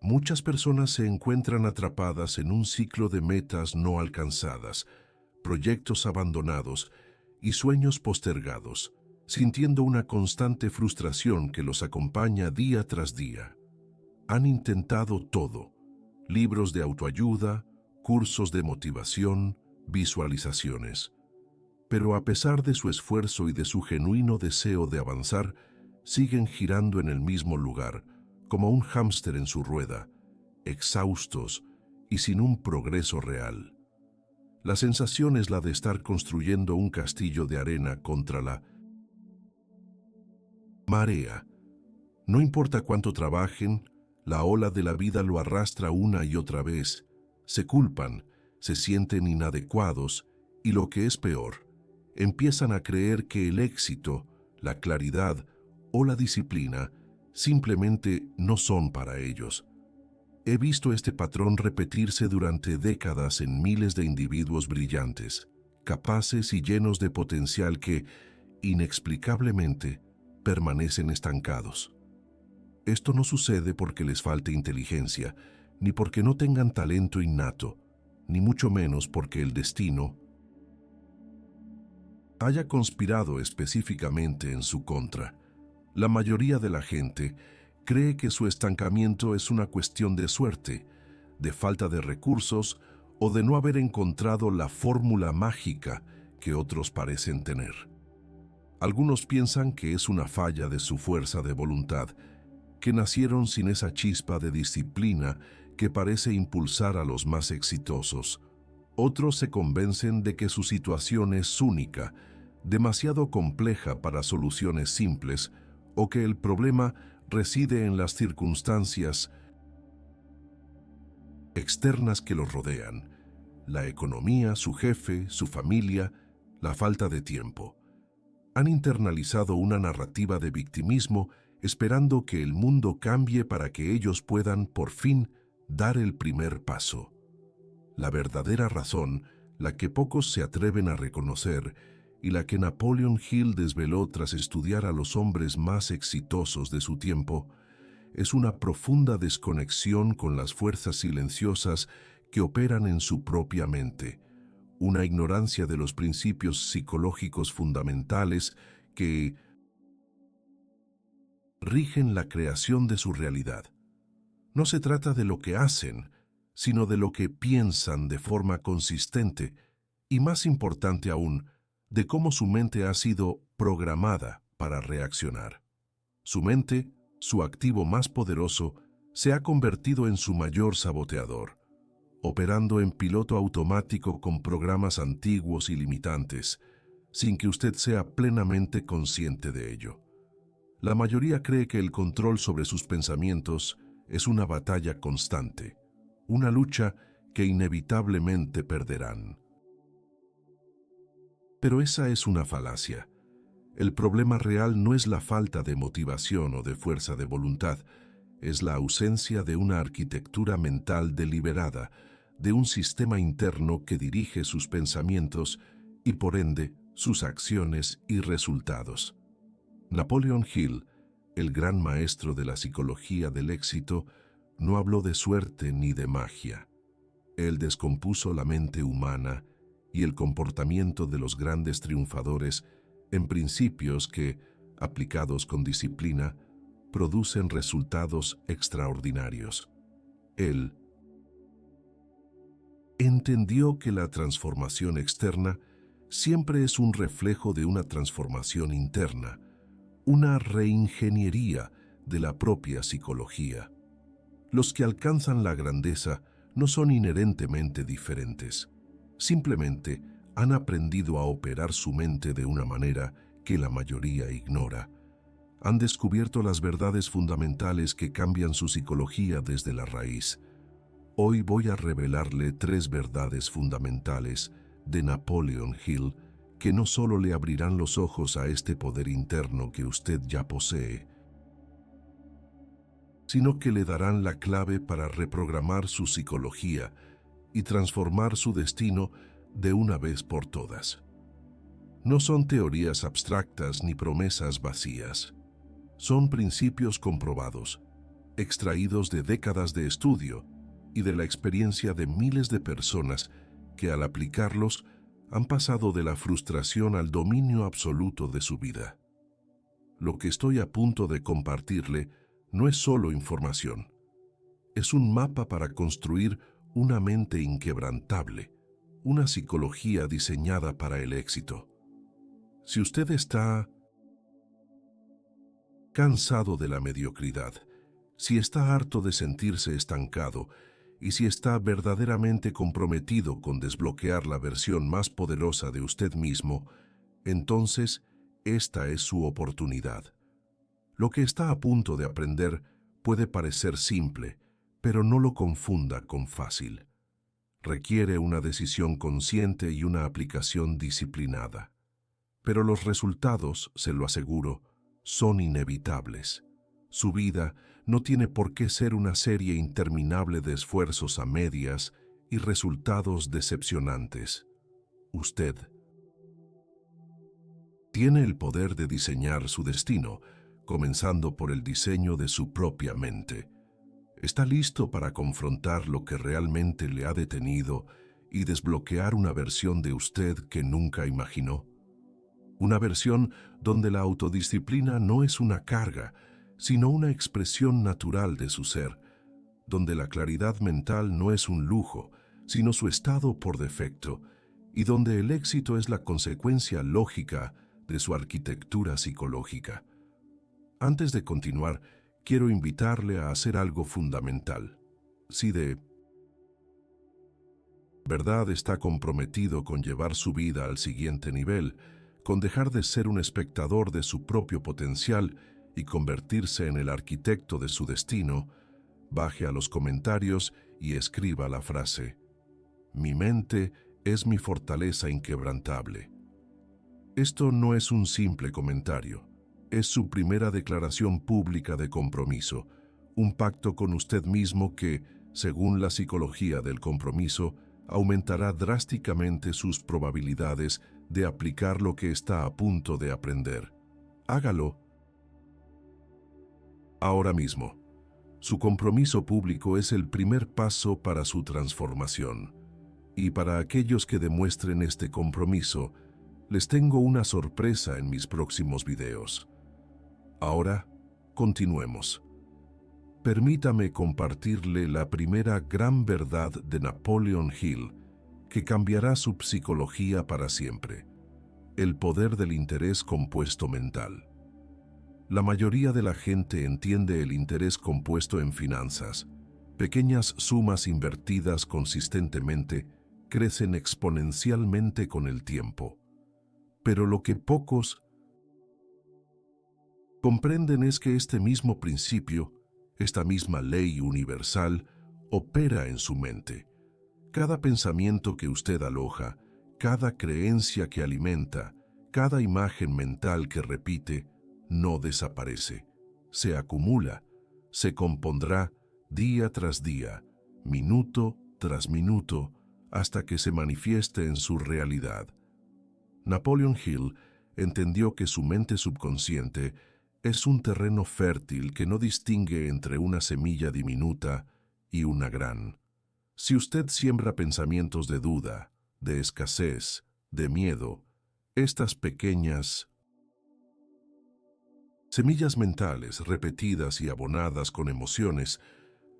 Muchas personas se encuentran atrapadas en un ciclo de metas no alcanzadas, proyectos abandonados y sueños postergados, sintiendo una constante frustración que los acompaña día tras día. Han intentado todo: libros de autoayuda, cursos de motivación, visualizaciones. Pero a pesar de su esfuerzo y de su genuino deseo de avanzar, siguen girando en el mismo lugar, como un hámster en su rueda, exhaustos y sin un progreso real. La sensación es la de estar construyendo un castillo de arena contra la marea. No importa cuánto trabajen, la ola de la vida lo arrastra una y otra vez. Se culpan, se sienten inadecuados y, lo que es peor, empiezan a creer que el éxito, la claridad o la disciplina simplemente no son para ellos. He visto este patrón repetirse durante décadas en miles de individuos brillantes, capaces y llenos de potencial que, inexplicablemente, permanecen estancados. Esto no sucede porque les falte inteligencia, ni porque no tengan talento innato, ni mucho menos porque el destino haya conspirado específicamente en su contra. La mayoría de la gente cree que su estancamiento es una cuestión de suerte, de falta de recursos o de no haber encontrado la fórmula mágica que otros parecen tener. Algunos piensan que es una falla de su fuerza de voluntad, que nacieron sin esa chispa de disciplina que parece impulsar a los más exitosos. Otros se convencen de que su situación es única, demasiado compleja para soluciones simples, o que el problema reside en las circunstancias externas que los rodean: la economía, su jefe, su familia, la falta de tiempo. Han internalizado una narrativa de victimismo, esperando que el mundo cambie para que ellos puedan, por fin, dar el primer paso. La verdadera razón, la que pocos se atreven a reconocer, y la que Napoleon Hill desveló tras estudiar a los hombres más exitosos de su tiempo, es una profunda desconexión con las fuerzas silenciosas que operan en su propia mente, una ignorancia de los principios psicológicos fundamentales que rigen la creación de su realidad. No se trata de lo que hacen, sino de lo que piensan de forma consistente y, más importante aún, de cómo su mente ha sido programada para reaccionar. Su mente, su activo más poderoso, se ha convertido en su mayor saboteador, operando en piloto automático con programas antiguos y limitantes, sin que usted sea plenamente consciente de ello. La mayoría cree que el control sobre sus pensamientos es una batalla constante, una lucha que inevitablemente perderán. Pero esa es una falacia. El problema real no es la falta de motivación o de fuerza de voluntad, es la ausencia de una arquitectura mental deliberada, de un sistema interno que dirige sus pensamientos y, por ende, sus acciones y resultados. Napoleon Hill, el gran maestro de la psicología del éxito, no habló de suerte ni de magia. Él descompuso la mente humana y el comportamiento de los grandes triunfadores en principios que, aplicados con disciplina, producen resultados extraordinarios. Él entendió que la transformación externa siempre es un reflejo de una transformación interna, una reingeniería de la propia psicología. Los que alcanzan la grandeza no son inherentemente diferentes, simplemente han aprendido a operar su mente de una manera que la mayoría ignora. Han descubierto las verdades fundamentales que cambian su psicología desde la raíz. Hoy voy a revelarle 3 verdades fundamentales de Napoleon Hill que no solo le abrirán los ojos a este poder interno que usted ya posee, sino que le darán la clave para reprogramar su psicología y transformar su destino de una vez por todas. No son teorías abstractas ni promesas vacías. Son principios comprobados, extraídos de décadas de estudio y de la experiencia de miles de personas que al aplicarlos han pasado de la frustración al dominio absoluto de su vida. Lo que estoy a punto de compartirle no es solo información, es un mapa para construir una mente inquebrantable, una psicología diseñada para el éxito. Si usted está cansado de la mediocridad, si está harto de sentirse estancado y si está verdaderamente comprometido con desbloquear la versión más poderosa de usted mismo, entonces esta es su oportunidad. Lo que está a punto de aprender puede parecer simple, pero no lo confunda con fácil. Requiere una decisión consciente y una aplicación disciplinada. Pero los resultados, se lo aseguro, son inevitables. Su vida no tiene por qué ser una serie interminable de esfuerzos a medias y resultados decepcionantes. Usted tiene el poder de diseñar su destino, comenzando por el diseño de su propia mente. ¿Está listo para confrontar lo que realmente le ha detenido y desbloquear una versión de usted que nunca imaginó? Una versión donde la autodisciplina no es una carga, sino una expresión natural de su ser, donde la claridad mental no es un lujo, sino su estado por defecto, y donde el éxito es la consecuencia lógica de su arquitectura psicológica. Antes de continuar, quiero invitarle a hacer algo fundamental. Si de verdad está comprometido con llevar su vida al siguiente nivel, con dejar de ser un espectador de su propio potencial y convertirse en el arquitecto de su destino, baje a los comentarios y escriba la frase: "Mi mente es mi fortaleza inquebrantable". Esto no es un simple comentario, es su primera declaración pública de compromiso, un pacto con usted mismo que, según la psicología del compromiso, aumentará drásticamente sus probabilidades de aplicar lo que está a punto de aprender. Hágalo ahora mismo. Su compromiso público es el primer paso para su transformación. Y para aquellos que demuestren este compromiso, les tengo una sorpresa en mis próximos videos. Ahora, continuemos. Permítame compartirle la primera gran verdad de Napoleon Hill que cambiará su psicología para siempre: el poder del interés compuesto mental. La mayoría de la gente entiende el interés compuesto en finanzas. Pequeñas sumas invertidas consistentemente crecen exponencialmente con el tiempo. Pero lo que pocos comprenden es que este mismo principio, esta misma ley universal, opera en su mente. Cada pensamiento que usted aloja, cada creencia que alimenta, cada imagen mental que repite, no desaparece, se acumula, se compondrá día tras día, minuto tras minuto, hasta que se manifieste en su realidad. Napoleon Hill entendió que su mente subconsciente es un terreno fértil que no distingue entre una semilla diminuta y una gran. Si usted siembra pensamientos de duda, de escasez, de miedo, estas pequeñas semillas mentales repetidas y abonadas con emociones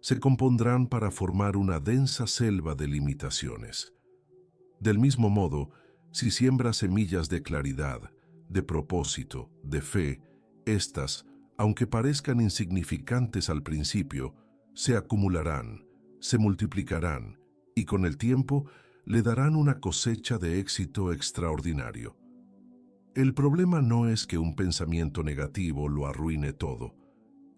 se compondrán para formar una densa selva de limitaciones. Del mismo modo, si siembra semillas de claridad, de propósito, de fe, estas, aunque parezcan insignificantes al principio, se acumularán, se multiplicarán y con el tiempo le darán una cosecha de éxito extraordinario. El problema no es que un pensamiento negativo lo arruine todo.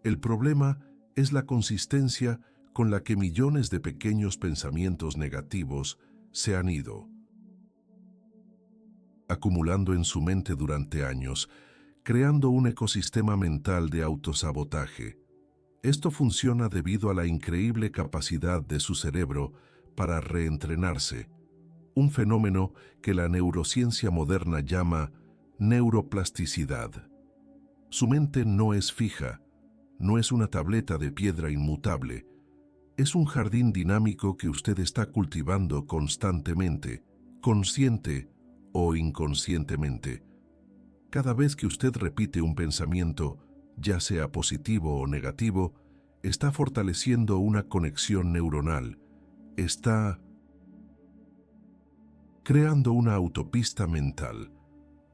El problema es la consistencia con la que millones de pequeños pensamientos negativos se han ido acumulando en su mente durante años, creando un ecosistema mental de autosabotaje. Esto funciona debido a la increíble capacidad de su cerebro para reentrenarse, un fenómeno que la neurociencia moderna llama neuroplasticidad. Su mente no es fija, no es una tableta de piedra inmutable, es un jardín dinámico que usted está cultivando constantemente, consciente o inconscientemente. Cada vez que usted repite un pensamiento, ya sea positivo o negativo, está fortaleciendo una conexión neuronal, está creando una autopista mental.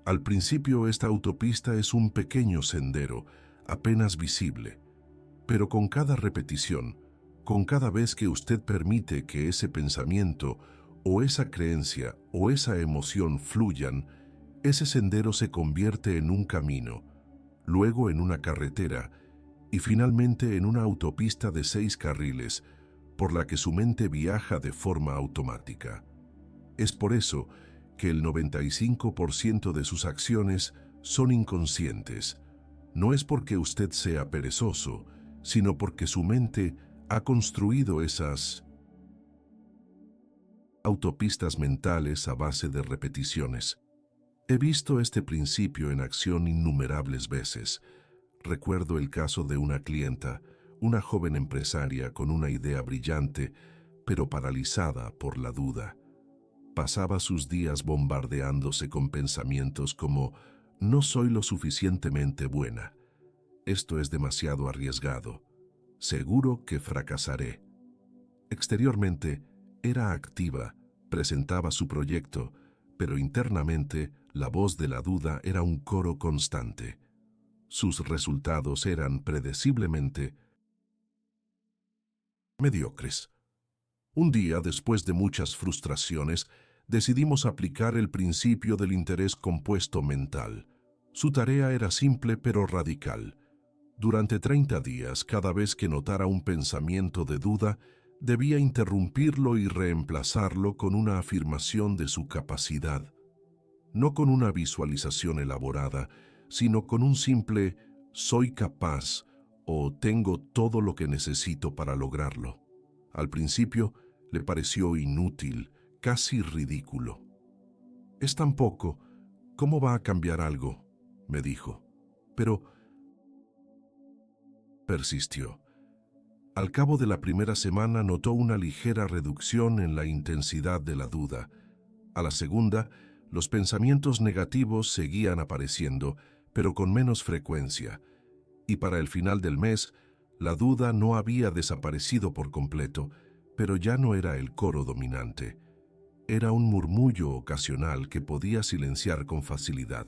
Al principio esta autopista es un pequeño sendero, apenas visible, pero con cada repetición, con cada vez que usted permite que ese pensamiento o esa creencia o esa emoción fluyan, ese sendero se convierte en un camino, luego en una carretera y finalmente en una autopista de 6 carriles por la que su mente viaja de forma automática. Es por eso que el 95% de sus acciones son inconscientes. No es porque usted sea perezoso, sino porque su mente ha construido esas autopistas mentales a base de repeticiones. He visto este principio en acción innumerables veces. Recuerdo el caso de una clienta, una joven empresaria con una idea brillante, pero paralizada por la duda. Pasaba sus días bombardeándose con pensamientos como «no soy lo suficientemente buena», «esto es demasiado arriesgado», «seguro que fracasaré». Exteriormente era activa, presentaba su proyecto, pero internamente la voz de la duda era un coro constante. Sus resultados eran predeciblemente mediocres. Un día, después de muchas frustraciones, decidimos aplicar el principio del interés compuesto mental. Su tarea era simple pero radical. Durante 30 días, cada vez que notara un pensamiento de duda, debía interrumpirlo y reemplazarlo con una afirmación de su capacidad. No con una visualización elaborada, sino con un simple «soy capaz» o «tengo todo lo que necesito para lograrlo». Al principio le pareció inútil, casi ridículo. «Es tan poco, ¿cómo va a cambiar algo?», me dijo. Pero persistió. Al cabo de la primera semana notó una ligera reducción en la intensidad de la duda. A la segunda, los pensamientos negativos seguían apareciendo, pero con menos frecuencia. Y para el final del mes, la duda no había desaparecido por completo, pero ya no era el coro dominante. Era un murmullo ocasional que podía silenciar con facilidad.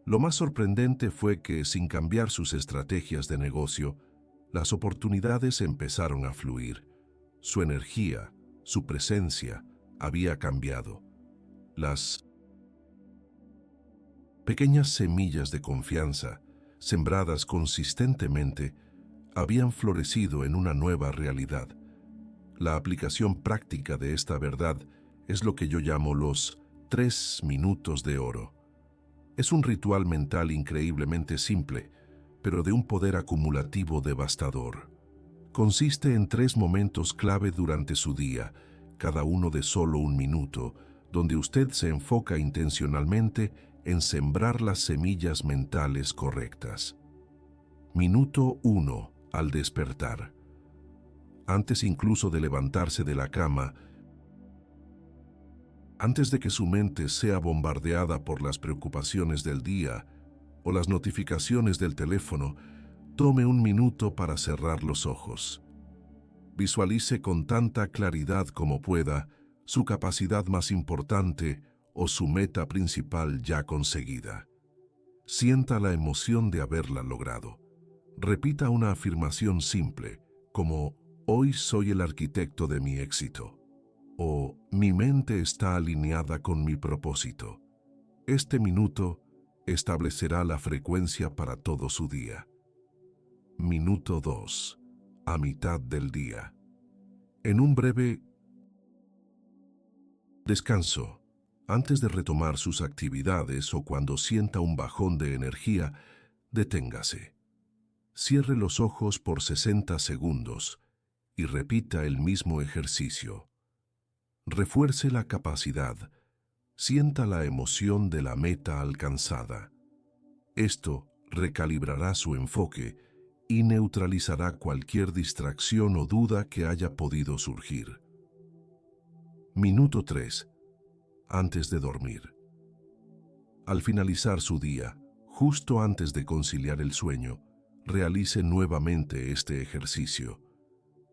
Lo más sorprendente fue que, sin cambiar sus estrategias de negocio, las oportunidades empezaron a fluir. Su energía, su presencia, había cambiado. Las pequeñas semillas de confianza, sembradas consistentemente, habían florecido en una nueva realidad. La aplicación práctica de esta verdad es lo que yo llamo los 3 minutos de oro. Es un ritual mental increíblemente simple, pero de un poder acumulativo devastador. Consiste en 3 momentos clave durante su día, cada uno de solo 1 minuto, donde usted se enfoca intencionalmente en sembrar las semillas mentales correctas. Minuto 1. Al despertar. Antes incluso de levantarse de la cama, antes de que su mente sea bombardeada por las preocupaciones del día o las notificaciones del teléfono, tome 1 minuto para cerrar los ojos. Visualice con tanta claridad como pueda su capacidad más importante o su meta principal ya conseguida. Sienta la emoción de haberla logrado. Repita una afirmación simple, como «Hoy soy el arquitecto de mi éxito» o «Mi mente está alineada con mi propósito». Este minuto establecerá la frecuencia para todo su día. Minuto 2. A mitad del día. En un breve descanso, antes de retomar sus actividades o cuando sienta un bajón de energía, deténgase. Cierre los ojos por 60 segundos y repita el mismo ejercicio. Refuerce la capacidad, sienta la emoción de la meta alcanzada. Esto recalibrará su enfoque y neutralizará cualquier distracción o duda que haya podido surgir. Minuto 3. Antes de dormir. Al finalizar su día, justo antes de conciliar el sueño, realice nuevamente este ejercicio.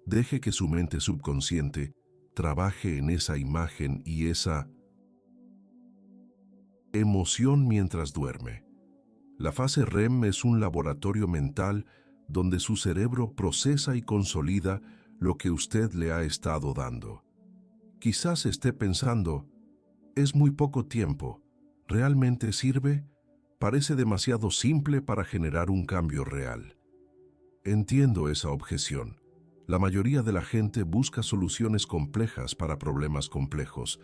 Deje que su mente subconsciente trabaje en esa imagen y esa emoción mientras duerme. La fase REM es un laboratorio mental donde su cerebro procesa y consolida lo que usted le ha estado dando. Quizás esté pensando, es muy poco tiempo, ¿realmente sirve? Parece demasiado simple para generar un cambio real. Entiendo esa objeción. La mayoría de la gente busca soluciones complejas para problemas complejos,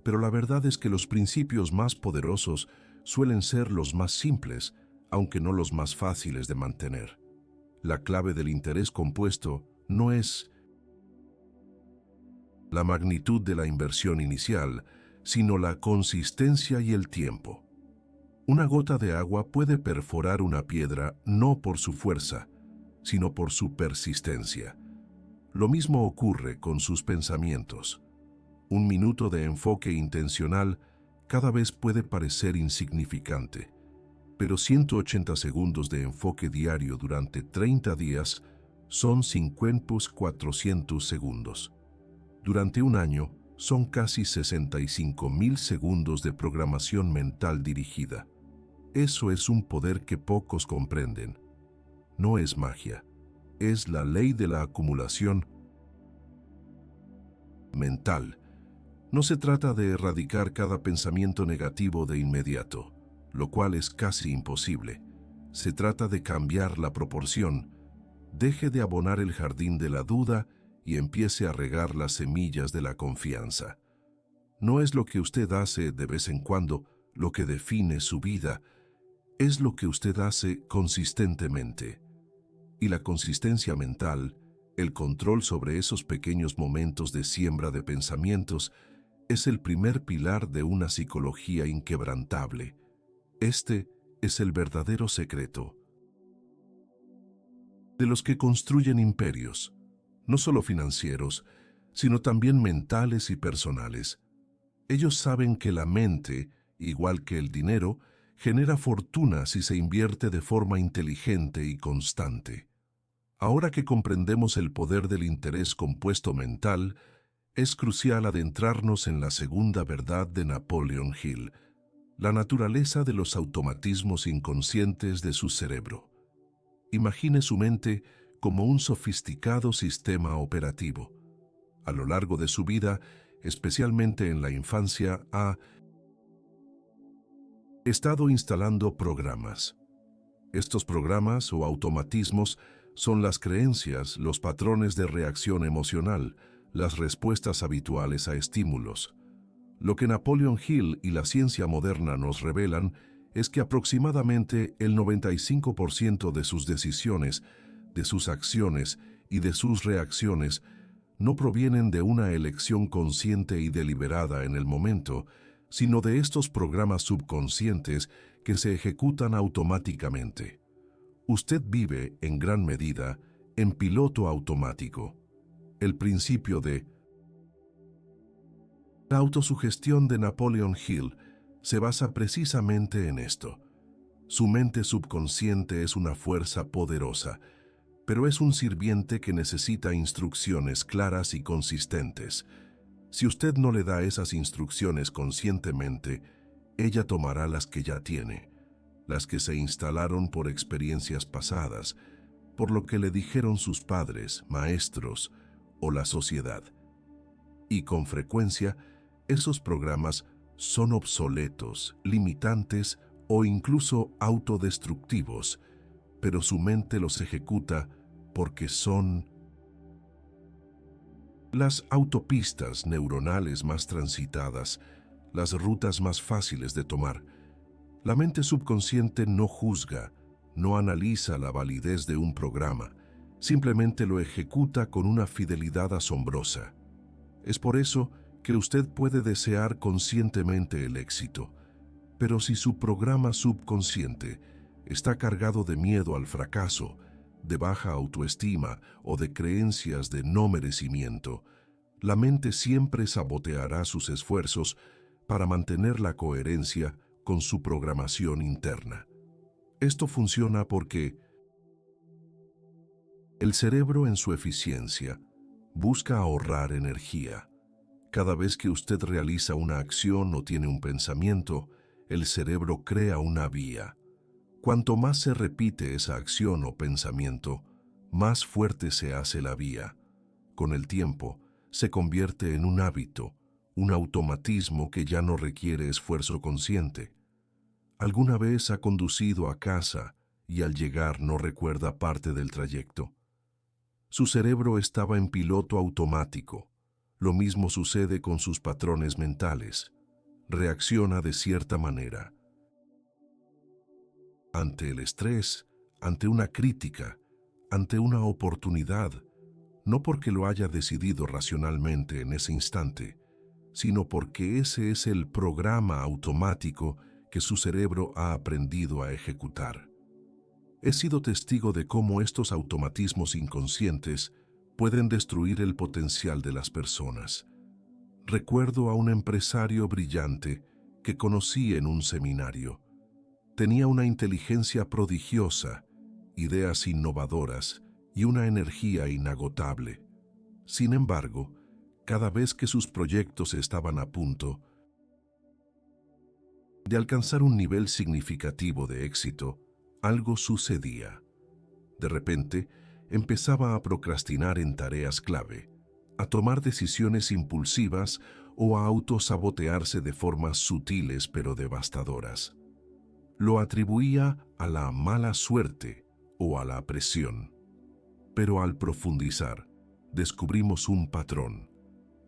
pero la verdad es que los principios más poderosos suelen ser los más simples, aunque no los más fáciles de mantener. La clave del interés compuesto no es la magnitud de la inversión inicial, sino la consistencia y el tiempo. Una gota de agua puede perforar una piedra no por su fuerza, sino por su persistencia. Lo mismo ocurre con sus pensamientos. Un minuto de enfoque intencional cada vez puede parecer insignificante, pero 180 segundos de enfoque diario durante 30 días son 50.400 segundos. Durante un año son casi 65.000 segundos de programación mental dirigida. Eso es un poder que pocos comprenden. No es magia, es la ley de la acumulación mental. No se trata de erradicar cada pensamiento negativo de inmediato, lo cual es casi imposible. Se trata de cambiar la proporción. Deje de abonar el jardín de la duda y empiece a regar las semillas de la confianza. No es lo que usted hace de vez en cuando lo que define su vida, es lo que usted hace consistentemente. Y la consistencia mental, el control sobre esos pequeños momentos de siembra de pensamientos, es el primer pilar de una psicología inquebrantable. Este es el verdadero secreto de los que construyen imperios, no solo financieros, sino también mentales y personales. Ellos saben que la mente, igual que el dinero, genera fortuna si se invierte de forma inteligente y constante. Ahora que comprendemos el poder del interés compuesto mental, es crucial adentrarnos en la segunda verdad de Napoleon Hill, la naturaleza de los automatismos inconscientes de su cerebro. Imagine su mente como un sofisticado sistema operativo. A lo largo de su vida, especialmente en la infancia, ha estado instalando programas. Estos programas o automatismos son las creencias, los patrones de reacción emocional, las respuestas habituales a estímulos. Lo que Napoleon Hill y la ciencia moderna nos revelan es que aproximadamente el 95% de sus decisiones, de sus acciones y de sus reacciones no provienen de una elección consciente y deliberada en el momento, sino de estos programas subconscientes que se ejecutan automáticamente. Usted vive, en gran medida, en piloto automático. El principio de la autosugestión de Napoleon Hill se basa precisamente en esto. Su mente subconsciente es una fuerza poderosa, pero es un sirviente que necesita instrucciones claras y consistentes. Si usted no le da esas instrucciones conscientemente, ella tomará las que ya tiene, las que se instalaron por experiencias pasadas, por lo que le dijeron sus padres, maestros o la sociedad. Y con frecuencia, esos programas son obsoletos, limitantes o incluso autodestructivos, pero su mente los ejecuta porque son las autopistas neuronales más transitadas, las rutas más fáciles de tomar. La mente subconsciente no juzga, no analiza la validez de un programa, simplemente lo ejecuta con una fidelidad asombrosa. Es por eso que usted puede desear conscientemente el éxito, pero si su programa subconsciente está cargado de miedo al fracaso, de baja autoestima o de creencias de no merecimiento, la mente siempre saboteará sus esfuerzos para mantener la coherencia con su programación interna. Esto funciona porque el cerebro en su eficiencia busca ahorrar energía. Cada vez que usted realiza una acción o tiene un pensamiento, el cerebro crea una vía. Cuanto más se repite esa acción o pensamiento, más fuerte se hace la vía. Con el tiempo, se convierte en un hábito, un automatismo que ya no requiere esfuerzo consciente. ¿Alguna vez ha conducido a casa y al llegar no recuerda parte del trayecto? Su cerebro estaba en piloto automático. Lo mismo sucede con sus patrones mentales. Reacciona de cierta manera. Ante el estrés, ante una crítica, ante una oportunidad, no porque lo haya decidido racionalmente en ese instante, sino porque ese es el programa automático que su cerebro ha aprendido a ejecutar. He sido testigo de cómo estos automatismos inconscientes pueden destruir el potencial de las personas. Recuerdo a un empresario brillante que conocí en un seminario. Tenía una inteligencia prodigiosa, ideas innovadoras y una energía inagotable. Sin embargo, cada vez que sus proyectos estaban a punto de alcanzar un nivel significativo de éxito, algo sucedía. De repente, empezaba a procrastinar en tareas clave, a tomar decisiones impulsivas o a autosabotearse de formas sutiles pero devastadoras. Lo atribuía a la mala suerte o a la presión. Pero al profundizar, descubrimos un patrón.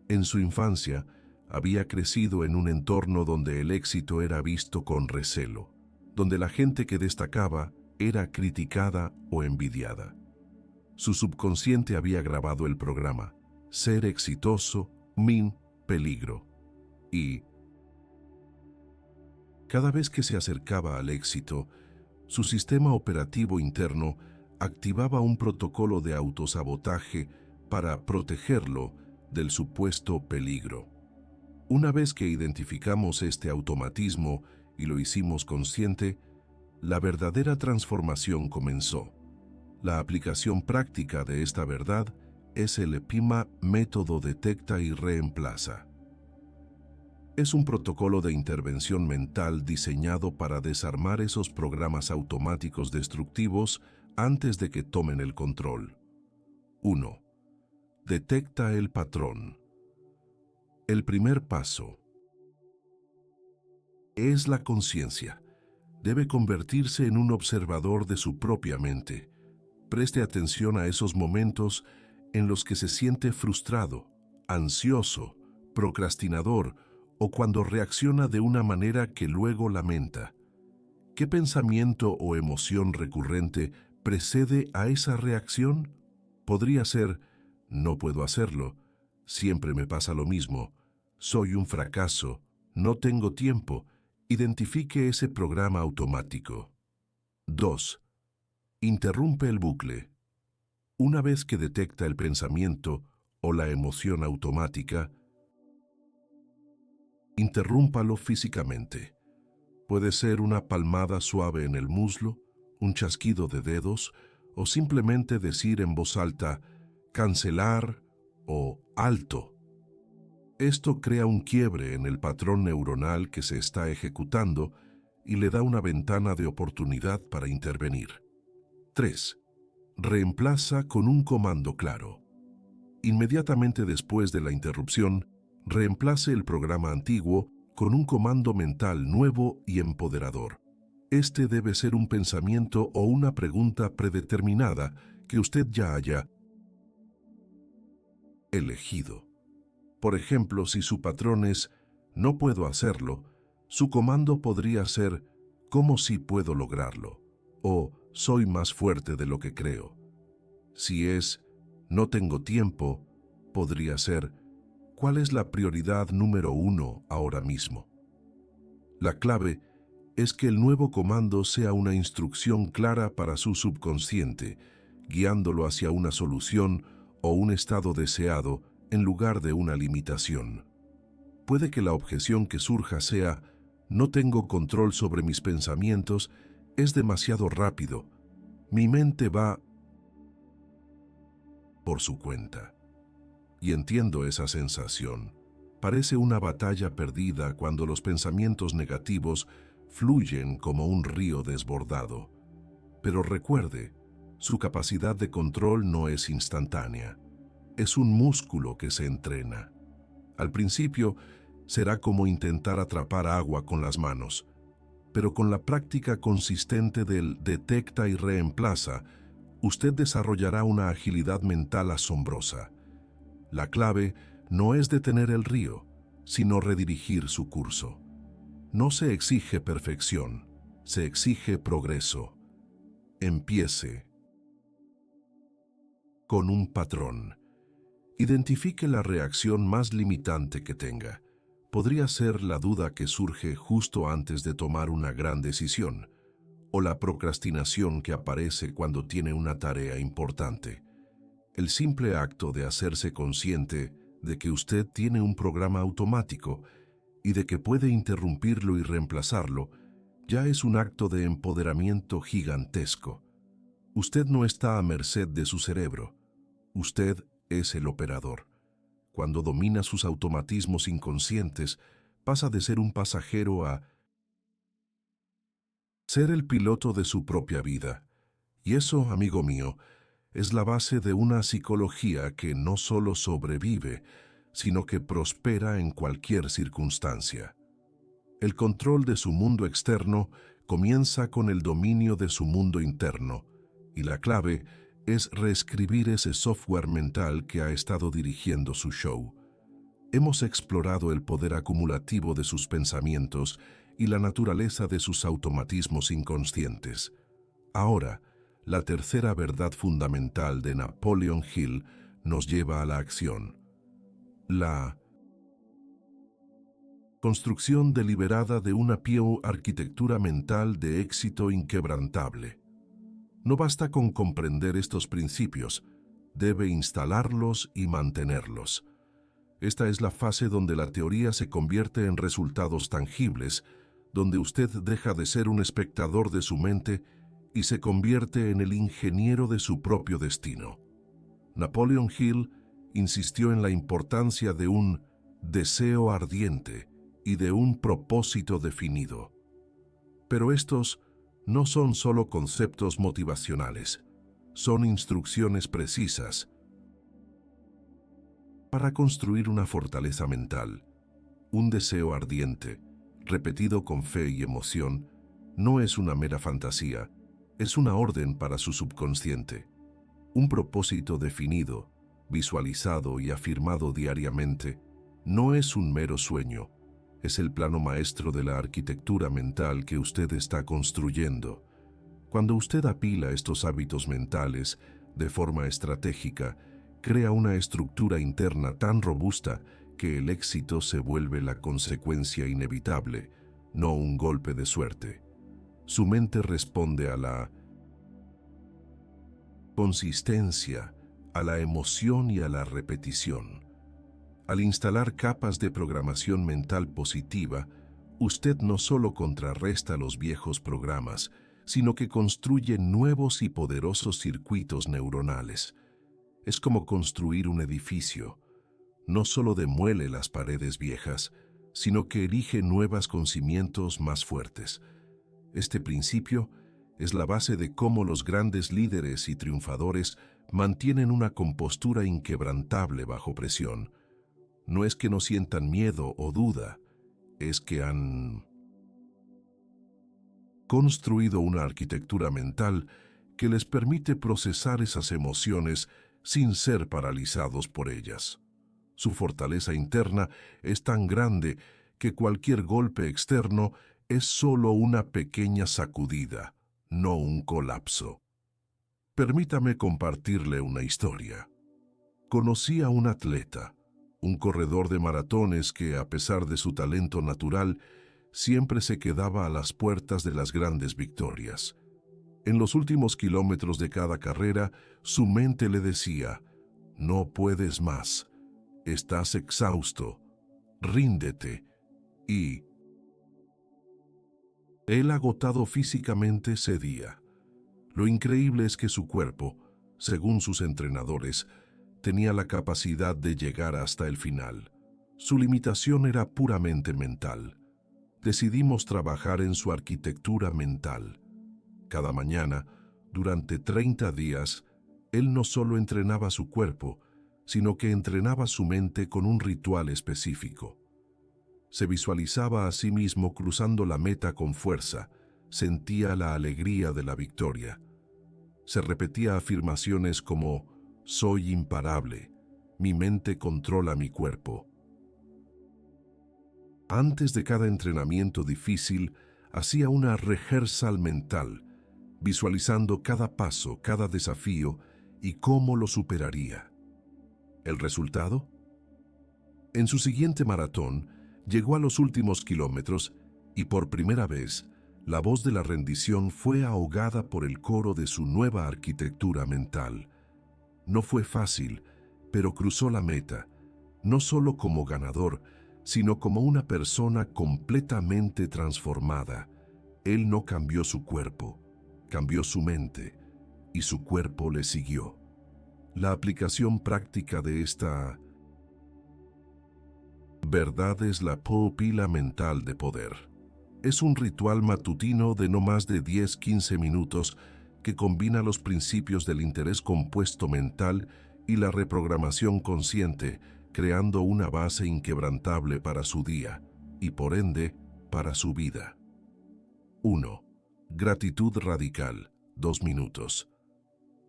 En su infancia, había crecido en un entorno donde el éxito era visto con recelo, donde la gente que destacaba era criticada o envidiada. Su subconsciente había grabado el programa: ser exitoso, peligro. Y cada vez que se acercaba al éxito, su sistema operativo interno activaba un protocolo de autosabotaje para protegerlo del supuesto peligro. Una vez que identificamos este automatismo y lo hicimos consciente, la verdadera transformación comenzó. La aplicación práctica de esta verdad es el EPIMA método detecta y reemplaza. Es un protocolo de intervención mental diseñado para desarmar esos programas automáticos destructivos antes de que tomen el control. 1. Detecta el patrón. El primer paso es la conciencia. Debe convertirse en un observador de su propia mente. Preste atención a esos momentos en los que se siente frustrado, ansioso, procrastinador o cuando reacciona de una manera que luego lamenta. ¿Qué pensamiento o emoción recurrente precede a esa reacción? Podría ser: no puedo hacerlo, siempre me pasa lo mismo, soy un fracaso, no tengo tiempo. Identifique ese programa automático. 2. Interrumpe el bucle. Una vez que detecta el pensamiento o la emoción automática, interrúmpalo físicamente. Puede ser una palmada suave en el muslo, un chasquido de dedos o simplemente decir en voz alta: cancelar o alto. Esto crea un quiebre en el patrón neuronal que se está ejecutando y le da una ventana de oportunidad para intervenir. 3. Reemplaza con un comando claro. Inmediatamente después de la interrupción, reemplace el programa antiguo con un comando mental nuevo y empoderador. Este debe ser un pensamiento o una pregunta predeterminada que usted ya haya elegido. Por ejemplo, si su patrón es no puedo hacerlo, su comando podría ser ¿cómo sí puedo lograrlo? O soy más fuerte de lo que creo. Si es no tengo tiempo, podría ser ¿cuál es la prioridad número 1 ahora mismo? La clave es que el nuevo comando sea una instrucción clara para su subconsciente, guiándolo hacia una solución o un estado deseado en lugar de una limitación. Puede que la objeción que surja sea: no tengo control sobre mis pensamientos, es demasiado rápido, mi mente va por su cuenta. Y entiendo esa sensación. Parece una batalla perdida cuando los pensamientos negativos fluyen como un río desbordado. Pero recuerde, su capacidad de control no es instantánea. Es un músculo que se entrena. Al principio, será como intentar atrapar agua con las manos, pero con la práctica consistente del detecta y reemplaza, usted desarrollará una agilidad mental asombrosa. La clave no es detener el río, sino redirigir su curso. No se exige perfección, se exige progreso. Empiece con un patrón. Identifique la reacción más limitante que tenga. Podría ser la duda que surge justo antes de tomar una gran decisión, o la procrastinación que aparece cuando tiene una tarea importante. El simple acto de hacerse consciente de que usted tiene un programa automático y de que puede interrumpirlo y reemplazarlo, ya es un acto de empoderamiento gigantesco. Usted no está a merced de su cerebro. Usted es el operador. Cuando domina sus automatismos inconscientes, pasa de ser un pasajero a ser el piloto de su propia vida. Y eso, amigo mío, es la base de una psicología que no solo sobrevive, sino que prospera en cualquier circunstancia. El control de su mundo externo comienza con el dominio de su mundo interno, y la clave es reescribir ese software mental que ha estado dirigiendo su show. Hemos explorado el poder acumulativo de sus pensamientos y la naturaleza de sus automatismos inconscientes. Ahora, la tercera verdad fundamental de Napoleon Hill nos lleva a la acción. La construcción deliberada de una arquitectura mental de éxito inquebrantable. No basta con comprender estos principios, debe instalarlos y mantenerlos. Esta es la fase donde la teoría se convierte en resultados tangibles, donde usted deja de ser un espectador de su mente y se convierte en el ingeniero de su propio destino. Napoleon Hill insistió en la importancia de un deseo ardiente y de un propósito definido. Pero estos no son solo conceptos motivacionales, son instrucciones precisas para construir una fortaleza mental. Un deseo ardiente, repetido con fe y emoción, no es una mera fantasía, es una orden para su subconsciente. Un propósito definido, visualizado y afirmado diariamente, no es un mero sueño, es el plano maestro de la arquitectura mental que usted está construyendo. Cuando usted apila estos hábitos mentales de forma estratégica, crea una estructura interna tan robusta que el éxito se vuelve la consecuencia inevitable, no un golpe de suerte. Su mente responde a la consistencia, a la emoción y a la repetición. Al instalar capas de programación mental positiva, usted no solo contrarresta los viejos programas, sino que construye nuevos y poderosos circuitos neuronales. Es como construir un edificio. No solo demuele las paredes viejas, sino que erige nuevas con cimientos más fuertes. Este principio es la base de cómo los grandes líderes y triunfadores mantienen una compostura inquebrantable bajo presión. No es que no sientan miedo o duda, es que han construido una arquitectura mental que les permite procesar esas emociones sin ser paralizados por ellas. Su fortaleza interna es tan grande que cualquier golpe externo es solo una pequeña sacudida, no un colapso. Permítame compartirle una historia. Conocí a un atleta, un corredor de maratones que, a pesar de su talento natural, siempre se quedaba a las puertas de las grandes victorias. En los últimos kilómetros de cada carrera, su mente le decía, no puedes más, estás exhausto, ríndete. Y él, agotado físicamente, cedía. Lo increíble es que su cuerpo, según sus entrenadores, tenía la capacidad de llegar hasta el final. Su limitación era puramente mental. Decidimos trabajar en su arquitectura mental. Cada mañana, durante 30 días, él no solo entrenaba su cuerpo, sino que entrenaba su mente con un ritual específico. Se visualizaba a sí mismo cruzando la meta con fuerza, sentía la alegría de la victoria. Se repetía afirmaciones como, soy imparable, mi mente controla mi cuerpo. Antes de cada entrenamiento difícil, hacía una rehearsal mental, visualizando cada paso, cada desafío y cómo lo superaría. ¿El resultado? En su siguiente maratón, llegó a los últimos kilómetros y por primera vez, la voz de la rendición fue ahogada por el coro de su nueva arquitectura mental. No fue fácil, pero cruzó la meta, no solo como ganador, sino como una persona completamente transformada. Él no cambió su cuerpo, cambió su mente, y su cuerpo le siguió. La aplicación práctica de esta verdad es la pila mental de poder. Es un ritual matutino de no más de 10-15 minutos que combina los principios del interés compuesto mental y la reprogramación consciente, creando una base inquebrantable para su día y, por ende, para su vida. 1. Gratitud radical, 2 minutos.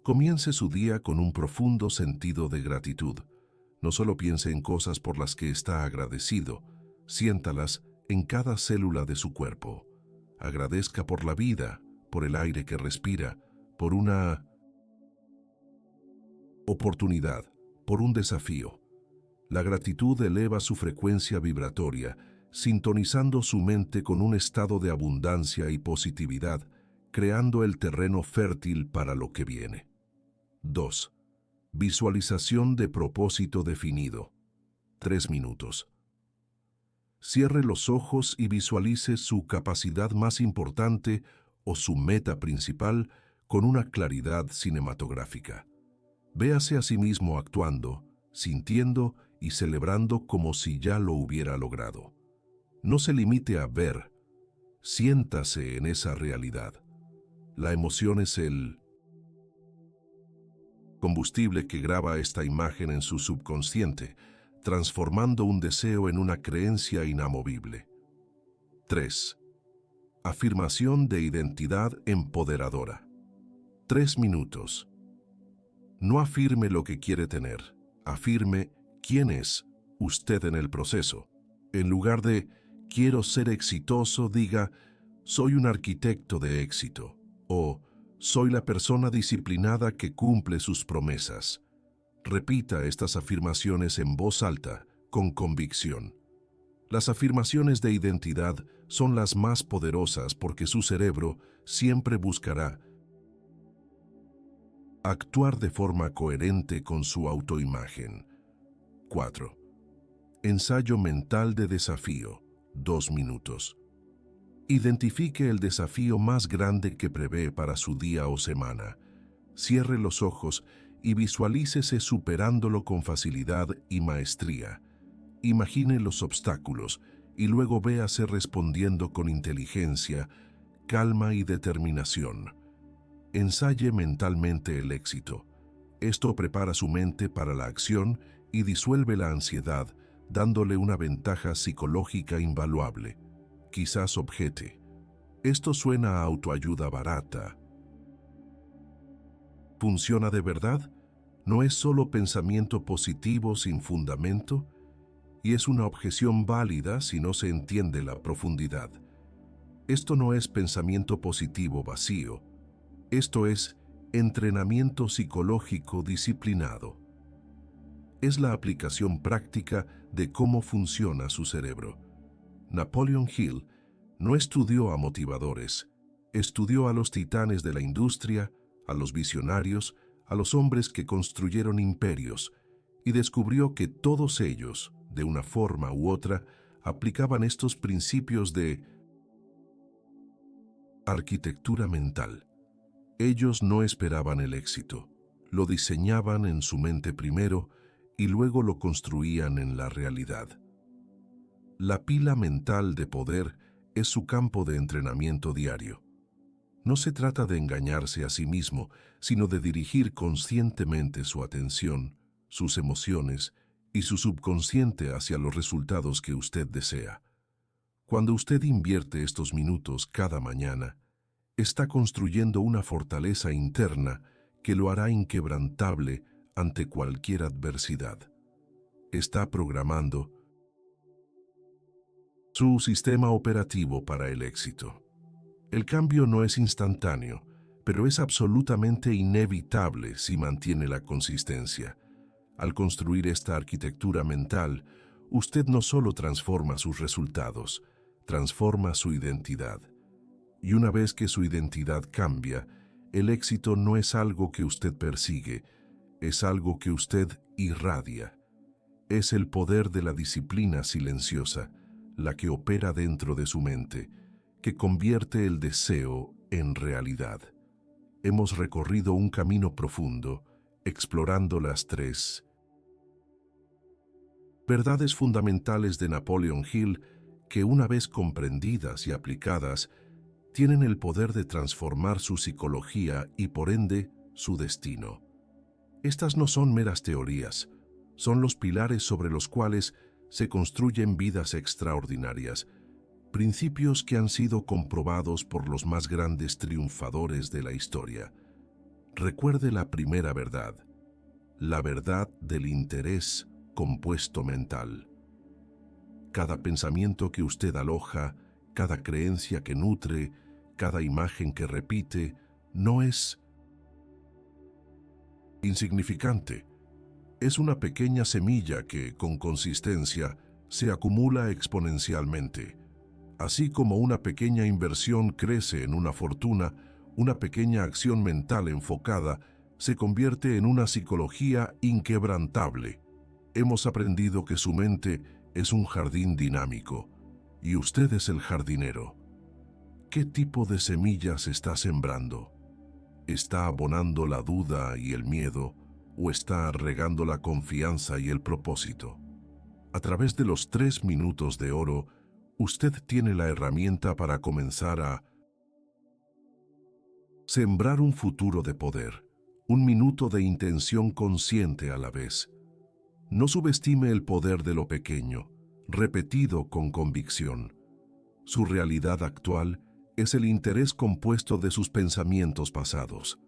Comience su día con un profundo sentido de gratitud. No solo piense en cosas por las que está agradecido, siéntalas en cada célula de su cuerpo. Agradezca por la vida, por el aire que respira, por una oportunidad, por un desafío. La gratitud eleva su frecuencia vibratoria, sintonizando su mente con un estado de abundancia y positividad, creando el terreno fértil para lo que viene. 2. Visualización de propósito definido. 3 minutos. Cierre los ojos y visualice su capacidad más importante o su meta principal con una claridad cinematográfica. Véase a sí mismo actuando, sintiendo y celebrando como si ya lo hubiera logrado. No se limite a ver, siéntase en esa realidad. La emoción es el combustible que graba esta imagen en su subconsciente, transformando un deseo en una creencia inamovible. 3. Afirmación de identidad empoderadora. 3 minutos. No afirme lo que quiere tener, afirme quién es usted en el proceso. En lugar de quiero ser exitoso, diga soy un arquitecto de éxito o soy la persona disciplinada que cumple sus promesas. Repita estas afirmaciones en voz alta, con convicción. Las afirmaciones de identidad son las más poderosas porque su cerebro siempre buscará actuar de forma coherente con su autoimagen. 4. Ensayo mental de desafío, 2 minutos. Identifique el desafío más grande que prevé para su día o semana. Cierre los ojos y visualícese superándolo con facilidad y maestría. Imagine los obstáculos y luego véase respondiendo con inteligencia, calma y determinación. Ensaye mentalmente el éxito. Esto prepara su mente para la acción y disuelve la ansiedad, dándole una ventaja psicológica invaluable. Quizás objete, esto suena a autoayuda barata. ¿Funciona de verdad? ¿No es solo pensamiento positivo sin fundamento? Y es una objeción válida si no se entiende la profundidad. Esto no es pensamiento positivo vacío. Esto es entrenamiento psicológico disciplinado. Es la aplicación práctica de cómo funciona su cerebro. Napoleon Hill no estudió a motivadores, Estudió a los titanes de la industria, a los visionarios, a los hombres que construyeron imperios, y descubrió que todos ellos, de una forma u otra, aplicaban estos principios de arquitectura mental. Ellos no esperaban el éxito, lo diseñaban en su mente primero y luego lo construían en la realidad. La pila mental de poder es su campo de entrenamiento diario. No se trata de engañarse a sí mismo, sino de dirigir conscientemente su atención, sus emociones y su subconsciente hacia los resultados que usted desea. Cuando usted invierte estos minutos cada mañana, está construyendo una fortaleza interna que lo hará inquebrantable ante cualquier adversidad. Está programando su sistema operativo para el éxito. El cambio no es instantáneo, pero es absolutamente inevitable si mantiene la consistencia. Al construir esta arquitectura mental, usted no solo transforma sus resultados, transforma su identidad. Y una vez que su identidad cambia, el éxito no es algo que usted persigue, es algo que usted irradia. Es el poder de la disciplina silenciosa, la que opera dentro de su mente, que convierte el deseo en realidad. Hemos recorrido un camino profundo, explorando las 3 verdades fundamentales de Napoleon Hill que, una vez comprendidas y aplicadas, tienen el poder de transformar su psicología y, por ende, su destino. Estas no son meras teorías, son los pilares sobre los cuales se construyen vidas extraordinarias, principios que han sido comprobados por los más grandes triunfadores de la historia. Recuerde la primera verdad, la verdad del interés compuesto mental. Cada pensamiento que usted aloja, cada creencia que nutre, cada imagen que repite, no es insignificante. Es una pequeña semilla que, con consistencia, se acumula exponencialmente. Así como una pequeña inversión crece en una fortuna, una pequeña acción mental enfocada se convierte en una psicología inquebrantable. Hemos aprendido que su mente es un jardín dinámico, y usted es el jardinero. ¿Qué tipo de semillas está sembrando? ¿Está abonando la duda y el miedo, o está regando la confianza y el propósito? A través de los 3 minutos de oro, usted tiene la herramienta para comenzar a sembrar un futuro de poder, un minuto de intención consciente a la vez. No subestime el poder de lo pequeño, repetido con convicción. Su realidad actual es el interés compuesto de sus pensamientos pasados.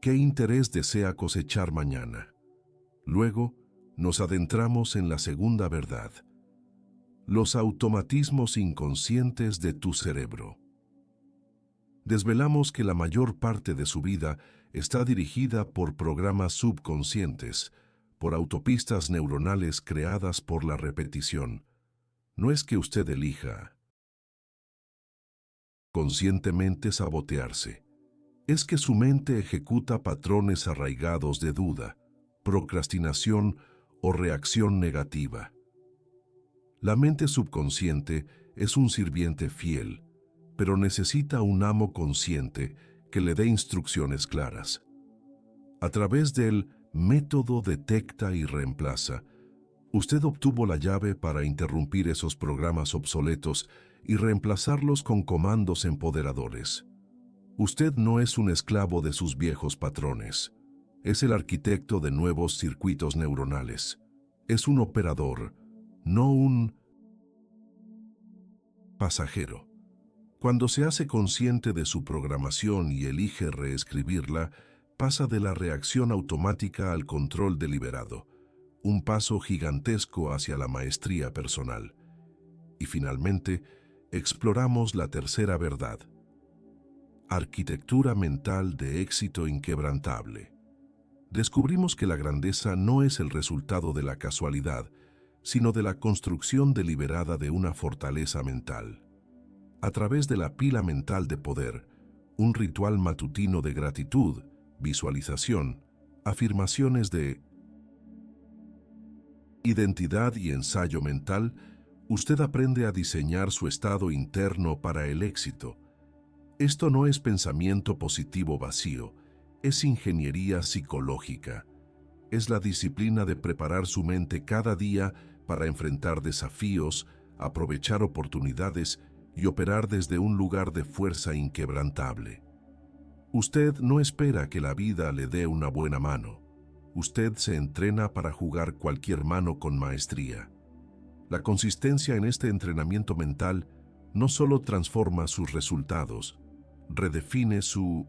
¿Qué interés desea cosechar mañana? Luego, nos adentramos en la segunda verdad: los automatismos inconscientes de tu cerebro. Desvelamos que la mayor parte de su vida está dirigida por programas subconscientes, por autopistas neuronales creadas por la repetición. No es que usted elija conscientemente sabotearse. Es que su mente ejecuta patrones arraigados de duda, procrastinación o reacción negativa. La mente subconsciente es un sirviente fiel, pero necesita un amo consciente que le dé instrucciones claras. A través del método detecta y reemplaza, usted obtuvo la llave para interrumpir esos programas obsoletos y reemplazarlos con comandos empoderadores. Usted no es un esclavo de sus viejos patrones. Es el arquitecto de nuevos circuitos neuronales. Es un operador, no un pasajero. Cuando se hace consciente de su programación y elige reescribirla, pasa de la reacción automática al control deliberado, un paso gigantesco hacia la maestría personal. Y finalmente, exploramos la tercera verdad: arquitectura mental de éxito inquebrantable. Descubrimos que la grandeza no es el resultado de la casualidad, sino de la construcción deliberada de una fortaleza mental. A través de la pila mental de poder, un ritual matutino de gratitud, visualización, afirmaciones de identidad y ensayo mental, usted aprende a diseñar su estado interno para el éxito. Esto no es pensamiento positivo vacío, es ingeniería psicológica. Es la disciplina de preparar su mente cada día para enfrentar desafíos, aprovechar oportunidades y operar desde un lugar de fuerza inquebrantable. Usted no espera que la vida le dé una buena mano. Usted se entrena para jugar cualquier mano con maestría. La consistencia en este entrenamiento mental no solo transforma sus resultados, redefine su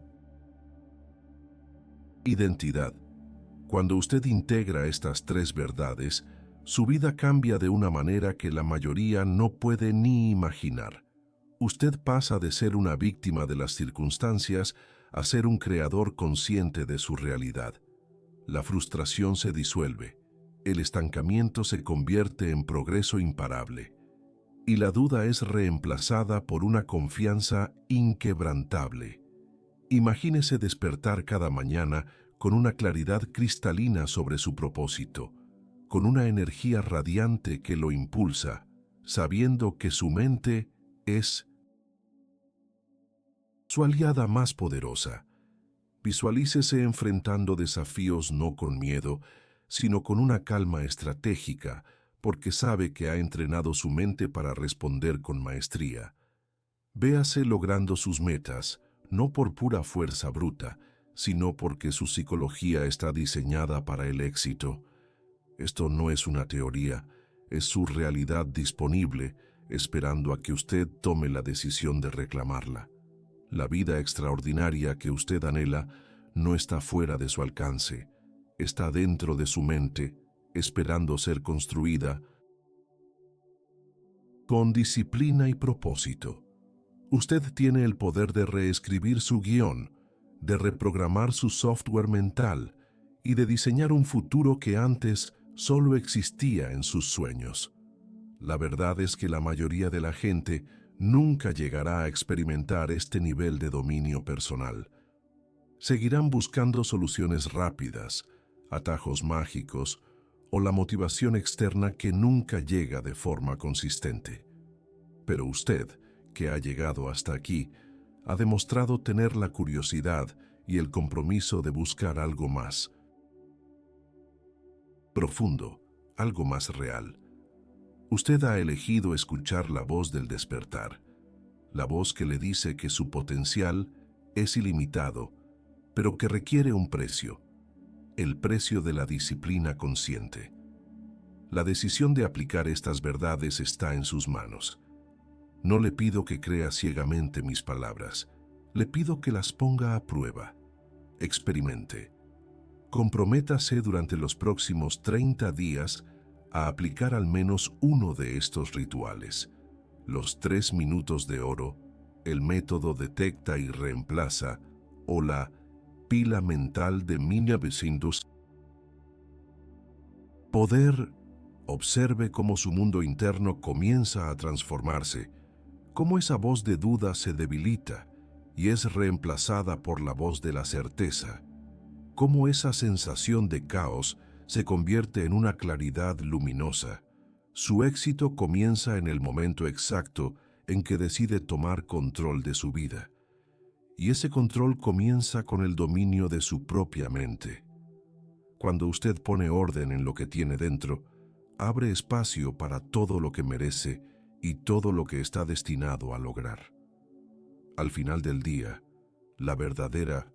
identidad. Cuando usted integra estas tres verdades, su vida cambia de una manera que la mayoría no puede ni imaginar. Usted pasa de ser una víctima de las circunstancias a ser un creador consciente de su realidad. La frustración se disuelve, el estancamiento se convierte en progreso imparable, y la duda es reemplazada por una confianza inquebrantable. Imagínese despertar cada mañana con una claridad cristalina sobre su propósito, con una energía radiante que lo impulsa, sabiendo que su mente es su aliada más poderosa. Visualícese enfrentando desafíos no con miedo, sino con una calma estratégica, porque sabe que ha entrenado su mente para responder con maestría. Véase logrando sus metas, no por pura fuerza bruta, sino porque su psicología está diseñada para el éxito. Esto no es una teoría, es su realidad disponible, esperando a que usted tome la decisión de reclamarla. La vida extraordinaria que usted anhela no está fuera de su alcance, está dentro de su mente, esperando ser construida con disciplina y propósito. Usted tiene el poder de reescribir su guión, de reprogramar su software mental y de diseñar un futuro que antes solo existía en sus sueños. La verdad es que la mayoría de la gente nunca llegará a experimentar este nivel de dominio personal. Seguirán buscando soluciones rápidas, atajos mágicos o la motivación externa que nunca llega de forma consistente. Pero usted, que ha llegado hasta aquí, ha demostrado tener la curiosidad y el compromiso de buscar algo más profundo, algo más real. Usted ha elegido escuchar la voz del despertar, la voz que le dice que su potencial es ilimitado, pero que requiere un precio, el precio de la disciplina consciente. La decisión de aplicar estas verdades está en sus manos. No le pido que crea ciegamente mis palabras, le pido que las ponga a prueba. Experimente. Comprométase durante los próximos 30 días a aplicar al menos uno de estos rituales. Los 3 minutos de oro, el método detecta y reemplaza, o la pila mental de 1900. Poder. Observe cómo su mundo interno comienza a transformarse, cómo esa voz de duda se debilita y es reemplazada por la voz de la certeza, cómo esa sensación de caos se convierte en una claridad luminosa. Su éxito comienza en el momento exacto en que decide tomar control de su vida. Y ese control comienza con el dominio de su propia mente. Cuando usted pone orden en lo que tiene dentro, abre espacio para todo lo que merece y todo lo que está destinado a lograr. Al final del día, la verdadera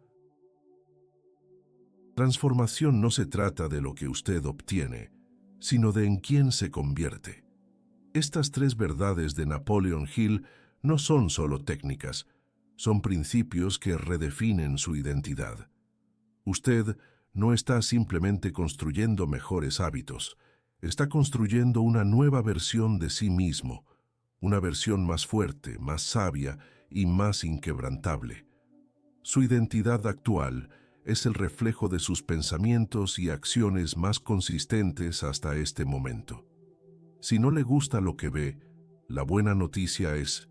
transformación no se trata de lo que usted obtiene, sino de en quién se convierte. Estas 3 verdades de Napoleon Hill no son solo técnicas, son principios que redefinen su identidad. Usted no está simplemente construyendo mejores hábitos, está construyendo una nueva versión de sí mismo, una versión más fuerte, más sabia y más inquebrantable. Su identidad actual es el reflejo de sus pensamientos y acciones más consistentes hasta este momento. Si no le gusta lo que ve, la buena noticia es: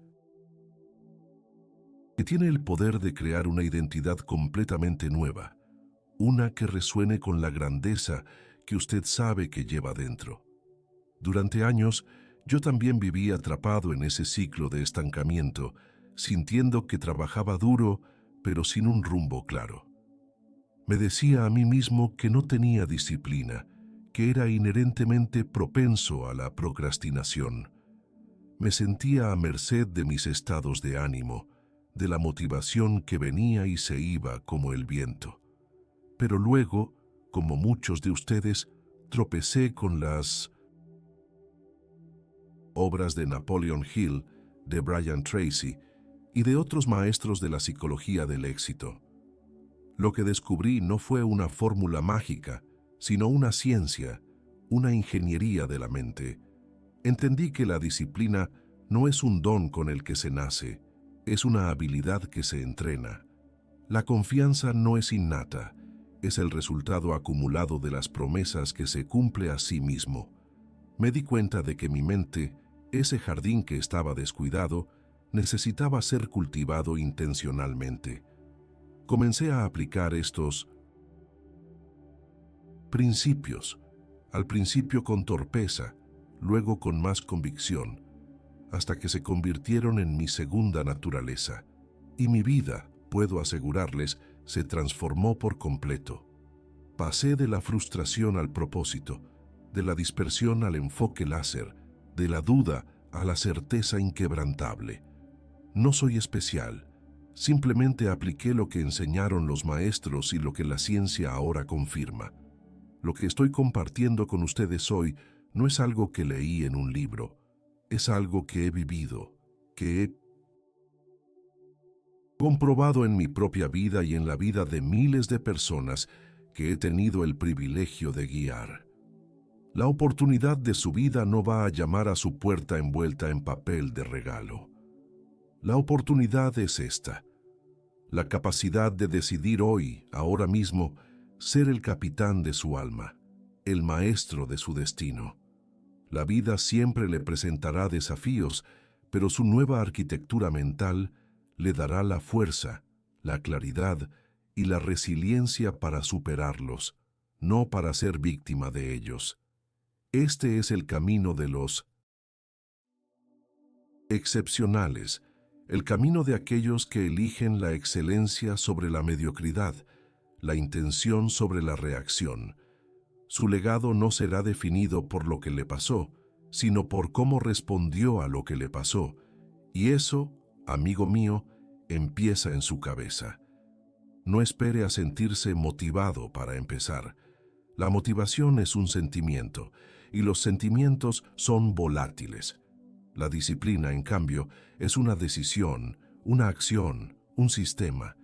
que tiene el poder de crear una identidad completamente nueva, una que resuene con la grandeza que usted sabe que lleva dentro. Durante años, yo también viví atrapado en ese ciclo de estancamiento, sintiendo que trabajaba duro, pero sin un rumbo claro. Me decía a mí mismo que no tenía disciplina, que era inherentemente propenso a la procrastinación. Me sentía a merced de mis estados de ánimo, de la motivación que venía y se iba como el viento. Pero luego, como muchos de ustedes, tropecé con las obras de Napoleon Hill, de Brian Tracy y de otros maestros de la psicología del éxito. Lo que descubrí no fue una fórmula mágica, sino una ciencia, una ingeniería de la mente. Entendí que la disciplina no es un don con el que se nace, es una habilidad que se entrena. La confianza no es innata, es el resultado acumulado de las promesas que se cumple a sí mismo. Me di cuenta de que mi mente, ese jardín que estaba descuidado, necesitaba ser cultivado intencionalmente. Comencé a aplicar estos principios, al principio con torpeza, luego con más convicción, hasta que se convirtieron en mi segunda naturaleza. Y mi vida, puedo asegurarles, se transformó por completo. Pasé de la frustración al propósito, de la dispersión al enfoque láser, de la duda a la certeza inquebrantable. No soy especial, simplemente apliqué lo que enseñaron los maestros y lo que la ciencia ahora confirma. Lo que estoy compartiendo con ustedes hoy no es algo que leí en un libro, es algo que he vivido, que he comprobado en mi propia vida y en la vida de miles de personas que he tenido el privilegio de guiar. La oportunidad de su vida no va a llamar a su puerta envuelta en papel de regalo. La oportunidad es esta: la capacidad de decidir hoy, ahora mismo, ser el capitán de su alma, el maestro de su destino. La vida siempre le presentará desafíos, pero su nueva arquitectura mental le dará la fuerza, la claridad y la resiliencia para superarlos, no para ser víctima de ellos. Este es el camino de los excepcionales, el camino de aquellos que eligen la excelencia sobre la mediocridad, la intención sobre la reacción. Su legado no será definido por lo que le pasó, sino por cómo respondió a lo que le pasó. Y eso, amigo mío, empieza en su cabeza. No espere a sentirse motivado para empezar. La motivación es un sentimiento, y los sentimientos son volátiles. La disciplina, en cambio, es una decisión, una acción, un sistema.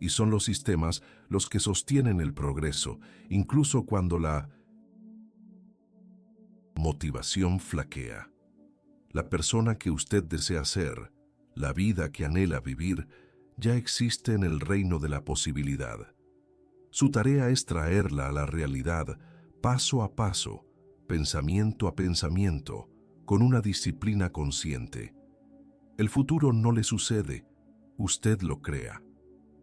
Y son los sistemas los que sostienen el progreso, incluso cuando la motivación flaquea. La persona que usted desea ser, la vida que anhela vivir, ya existe en el reino de la posibilidad. Su tarea es traerla a la realidad, paso a paso, pensamiento a pensamiento, con una disciplina consciente. El futuro no le sucede, usted lo crea.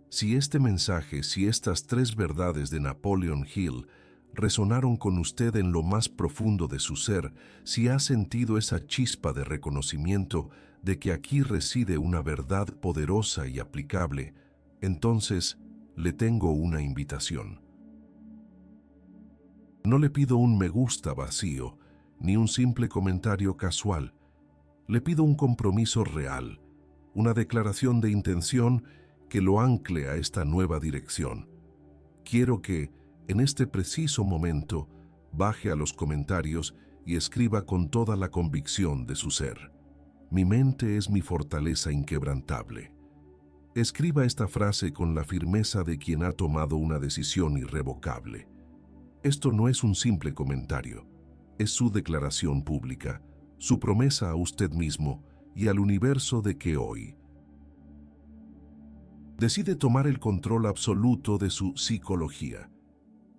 Si este mensaje, si estas 3 verdades de Napoleon Hill resonaron con usted en lo más profundo de su ser, si ha sentido esa chispa de reconocimiento de que aquí reside una verdad poderosa y aplicable, entonces le tengo una invitación. No le pido un me gusta vacío, ni un simple comentario casual. Le pido un compromiso real, una declaración de intención que lo ancle a esta nueva dirección. Quiero que, en este preciso momento, baje a los comentarios y escriba con toda la convicción de su ser: mi mente es mi fortaleza inquebrantable. Escriba esta frase con la firmeza de quien ha tomado una decisión irrevocable. Esto no es un simple comentario, es su declaración pública, su promesa a usted mismo y al universo de que hoy decide tomar el control absoluto de su psicología.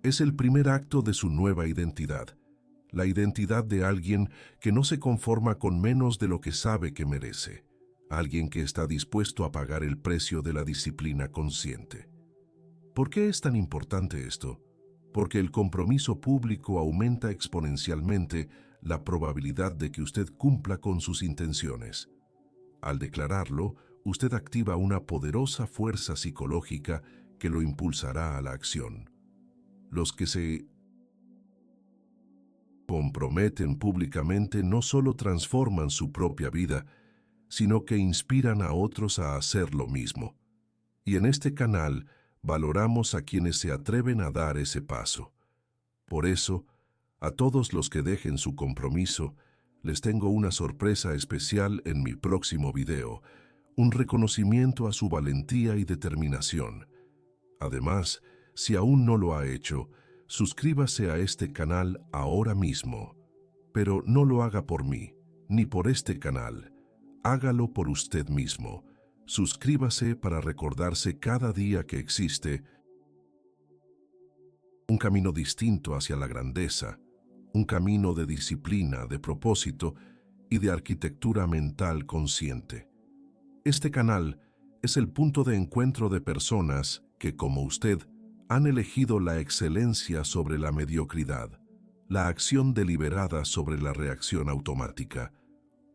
Es el primer acto de su nueva identidad, la identidad de alguien que no se conforma con menos de lo que sabe que merece. alguien que está dispuesto a pagar el precio de la disciplina consciente. ¿Por qué es tan importante esto? Porque el compromiso público aumenta exponencialmente la probabilidad de que usted cumpla con sus intenciones. Al declararlo, usted activa una poderosa fuerza psicológica que lo impulsará a la acción. Los que se comprometen públicamente no solo transforman su propia vida, sino que inspiran a otros a hacer lo mismo. Y en este canal valoramos a quienes se atreven a dar ese paso. Por eso, a todos los que dejen su compromiso, les tengo una sorpresa especial en mi próximo video, un reconocimiento a su valentía y determinación. Además, si aún no lo ha hecho, suscríbase a este canal ahora mismo. Pero no lo haga por mí, ni por este canal. Hágalo por usted mismo. Suscríbase para recordarse cada día que existe un camino distinto hacia la grandeza, un camino de disciplina, de propósito y de arquitectura mental consciente. Este canal es el punto de encuentro de personas que, como usted, han elegido la excelencia sobre la mediocridad, la acción deliberada sobre la reacción automática.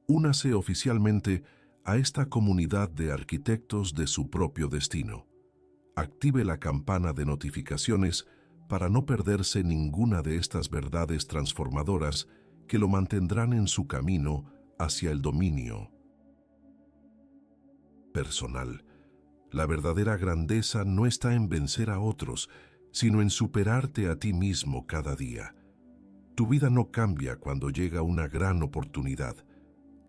Únase oficialmente a esta comunidad de arquitectos de su propio destino. Active la campana de notificaciones para no perderse ninguna de estas verdades transformadoras que lo mantendrán en su camino hacia el dominio personal. La verdadera grandeza no está en vencer a otros, sino en superarte a ti mismo cada día. Tu vida no cambia cuando llega una gran oportunidad.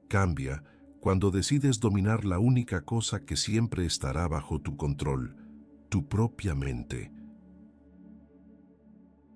Cambia cuando decides dominar la única cosa que siempre estará bajo tu control, tu propia mente.